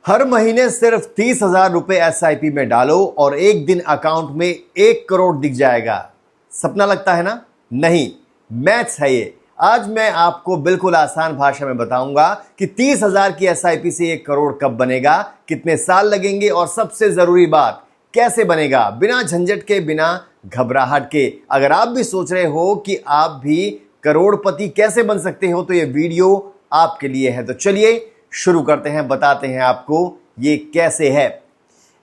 हर महीने सिर्फ 30,000 रुपए एसआईपी में डालो और एक दिन अकाउंट में 1 करोड़ दिख जाएगा। सपना लगता है ना? नहीं, मैथ्स है ये। आज मैं आपको बिल्कुल आसान भाषा में बताऊंगा कि 30,000 की एसआईपी से 1 करोड़ कब बनेगा, कितने साल लगेंगे और सबसे जरूरी बात कैसे बनेगा, बिना झंझट के, बिना घबराहट के। अगर आप भी सोच रहे हो कि आप भी करोड़पति कैसे बन सकते हो तो ये वीडियो आपके लिए है। तो चलिए शुरू करते हैं, बताते हैं आपको ये कैसे है।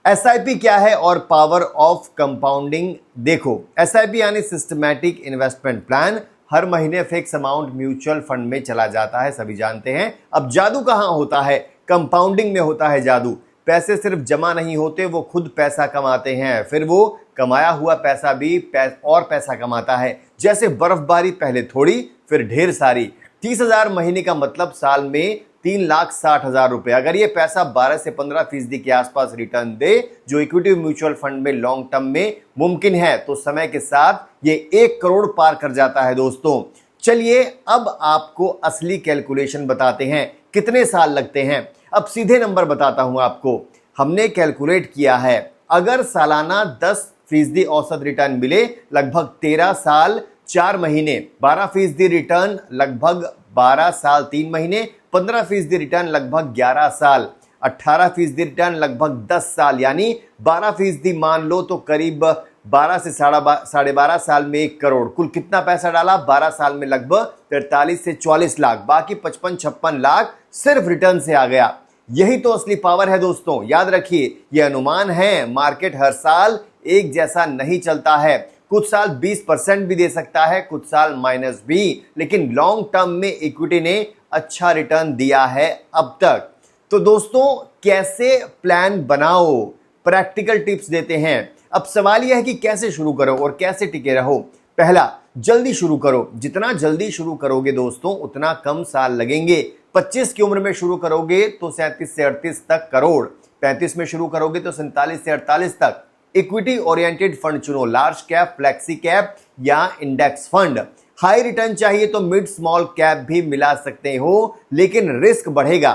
एसआईपी क्या है और पावर ऑफ कंपाउंडिंग देखो। एसआईपी यानी सिस्टमैटिक इन्वेस्टमेंट प्लान, हर महीने फिक्स अमाउंट म्यूचुअल फंड में चला जाता है, सभी जानते हैं। अब जादू कहां होता है? कंपाउंडिंग में होता है जादू। पैसे सिर्फ जमा नहीं होते, वो खुद पैसा कमाते हैं, फिर वो कमाया हुआ पैसा भी और पैसा कमाता है। जैसे बर्फबारी, पहले थोड़ी फिर ढेर सारी। 30,000 महीने का मतलब साल में 3,60,000 रुपए। अगर ये पैसा 12 से 15% के आसपास रिटर्न दे, जो इक्विटी म्यूचुअल फंड में लॉन्ग टर्म में मुमकिन है, तो समय के साथ ये 1 करोड़ पार कर जाता है दोस्तों। चलिए अब आपको असली कैलकुलेशन बताते हैं, कितने साल लगते हैं। अब सीधे नंबर बताता हूं आपको। हमने कैलकुलेट किया है, अगर सालाना 10% औसत रिटर्न मिले, लगभग 13 साल 4 महीने, 12% रिटर्न लगभग 12 साल 3 महीने, 15% रिटर्न लगभग 11 साल, 18% रिटर्न लगभग 10 साल, यानी 12% मान लो तो करीब 12 से 12.5 साल में 1 करोड़। कुल कितना पैसा डाला? 12 साल में लगभग 43 से 44 लाख, बाकी 55-56 लाख सिर्फ रिटर्न से आ गया। यही तो असली पावर है दोस्तों। याद रखिए, यह अनुमान है, मार्केट हर साल एक जैसा नहीं चलता है। कुछ साल 20% भी दे सकता है, कुछ साल माइनस भी, लेकिन लॉन्ग टर्म में इक्विटी ने अच्छा रिटर्न दिया है अब तक। तो दोस्तों कैसे प्लान बनाओ, प्रैक्टिकल टिप्स देते हैं। अब सवाल यह है कि कैसे शुरू करो और कैसे टिके रहो। पहला, जल्दी शुरू करो। जितना जल्दी शुरू करोगे दोस्तों, उतना कम साल लगेंगे। 25 की उम्र में शुरू करोगे तो 37 से 38 तक करोड़, 35 में शुरू करोगे तो 47 से 48 तक। इक्विटी ओरिएंटेड फंड चुनो, लार्ज कैप, फ्लेक्सी कैप या इंडेक्स फंड। हाई रिटर्न चाहिए तो मिड स्मॉल कैप भी मिला सकते हो, लेकिन रिस्क बढ़ेगा।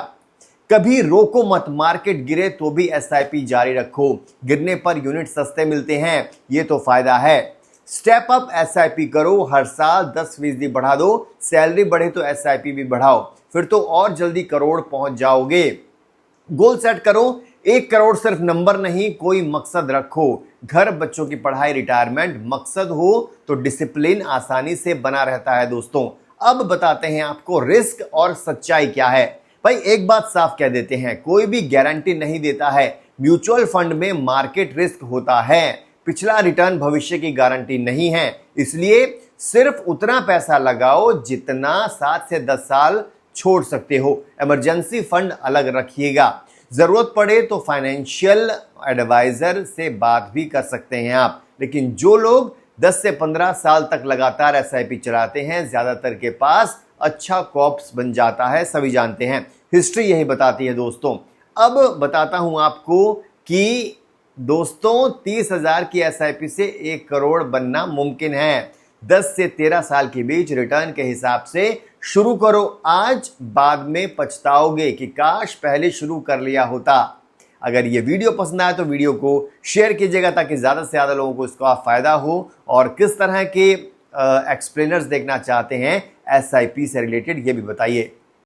कभी रोको मत, मार्केट गिरे तो भी एसआईपी जारी रखो, गिरने पर यूनिट सस्ते मिलते हैं, ये तो फायदा है। स्टेप अप एसआईपी करो, हर साल 10% बढ़ा दो, सैलरी बढ़े तो एसआईपी भी बढ़ाओ, फिर तो और जल्दी करोड़ पहुंच जाओगे। गोल सेट करो, 1 करोड़ सिर्फ नंबर नहीं, कोई मकसद रखो। घर, बच्चों की पढ़ाई, रिटायरमेंट, मकसद हो तो डिसिप्लिन आसानी से बना रहता है दोस्तों। अब बताते हैं आपको रिस्क और सच्चाई क्या है। भाई एक बात साफ कह देते हैं, कोई भी गारंटी नहीं देता है। म्यूचुअल फंड में मार्केट रिस्क होता है, पिछला रिटर्न भविष्य की गारंटी नहीं है। इसलिए सिर्फ उतना पैसा लगाओ जितना 7 से 10 साल छोड़ सकते हो। इमरजेंसी फंड अलग रखिएगा, जरूरत पड़े तो फाइनेंशियल एडवाइजर से बात भी कर सकते हैं आप। लेकिन जो लोग 10 से 15 साल तक लगातार एसआईपी चलाते हैं, ज्यादातर के पास अच्छा कॉर्प्स बन जाता है, सभी जानते हैं। हिस्ट्री यही बताती है दोस्तों। अब बताता हूं आपको कि दोस्तों 30,000 की एसआईपी से 1 करोड़ बनना मुमकिन है। 10 से 13 साल के बीच रिटर्न के हिसाब से शुरू करो आज, बाद में पछताओगे कि काश पहले शुरू कर लिया होता। अगर ये वीडियो पसंद आए तो वीडियो को शेयर कीजिएगा ताकि ज़्यादा से ज़्यादा लोगों को इसका फ़ायदा हो। और किस तरह के एक्सप्लेनर्स देखना चाहते हैं एसआईपी से रिलेटेड, ये भी बताइए।